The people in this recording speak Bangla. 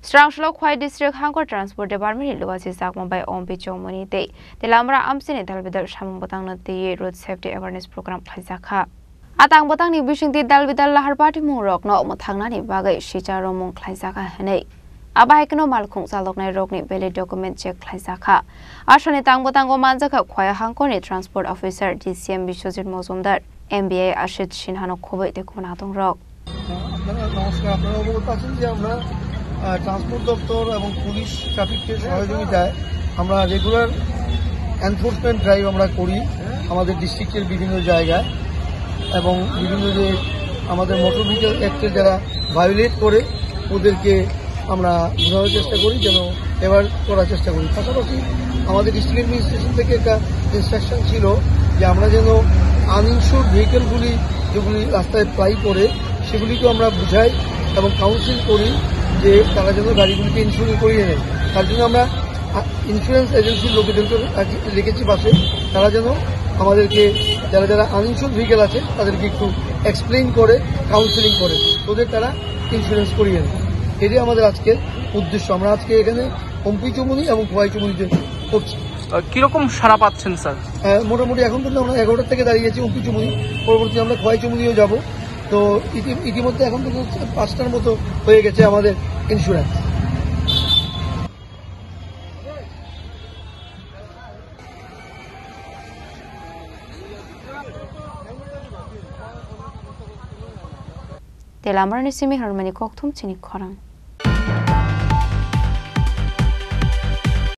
Strangshlo Khwai District Hangko Transport Department Luwasi Sakma by Ompi Chomoni Day. The Lamra Amsin Dalbidal Shambatang the Road Safety Awareness Program Kaizaka. Atang Batang ni wishing the Dalbidal Lahar Party Murok no Motangani Bagay Shicharo Mon Kaizaka Hene. Abahekno Malkung Salokne Rogni Belly document check Kaizaka. Ashani Tang Batango Manzaka Kwaya Hankoni Transport Officer DCM Bishozit Mozumdar. MBA Ashit Shinhano Kobe de Kunatong Rock. Transport দপ্তর এবং পুলিশ ট্রাফিকের সহযোগিতায় আমরা রেগুলার এনফোর্সমেন্ট ড্রাইভ আমরা করি আমাদের ডিস্ট্রিক্টের বিভিন্ন জায়গায় এবং বিভিন্ন যে আমাদের মোটর ভেহিকল অ্যাক্টের যারা ভায়োলেট করে ওদেরকে আমরা বোঝানোর চেষ্টা করি যেন এবার করার চেষ্টা করি। পাশাপাশি আমাদের ডিস্ট্রিক্ট অ্যাডমিনিস্ট্রেশন থেকে একটা ইনস্ট্রাকশন ছিল যে আমরা যেন আনইনস্যুরড ভেহিকলগুলি যেগুলি রাস্তায় প্লাই করে সেগুলিকেও আমরা বুঝাই এবং কাউন্সিল করি যে তারা যেন গাড়িগুলিকে ইন্স্যুরেন্স করিয়ে নেয়। তার জন্য আমরা ইন্স্যুরেন্স এজেন্সির লোকেদেরকে লিখেছি পাশে তারা যেন আমাদেরকে যারা যারা আনইনস্যুরড ভেহিকেল আছে তাদেরকে একটু এক্সপ্লেইন করে কাউন্সিলিং করে ওদের তারা ইন্স্যুরেন্স করিয়ে নেয়। এটাই আমাদের আজকের উদ্দেশ্য। আমরা আজকে এখানে অম্পি চমুনি এবং খোয়াই চমুনিতে করছি। কিরকম সাড়া পাচ্ছেন স্যার? মোটামুটি এখন পর্যন্ত আমরা 11টা থেকে দাঁড়িয়েছি অম্পি চমুনি, পরবর্তী আমরা খোয়াই চমুনিও যাব। তো ইতিমধ্যে এখন পর্যন্ত 5টার মতো হয়ে গেছে আমাদের insurance. Telamar ni simi harmani koktum chini khorang.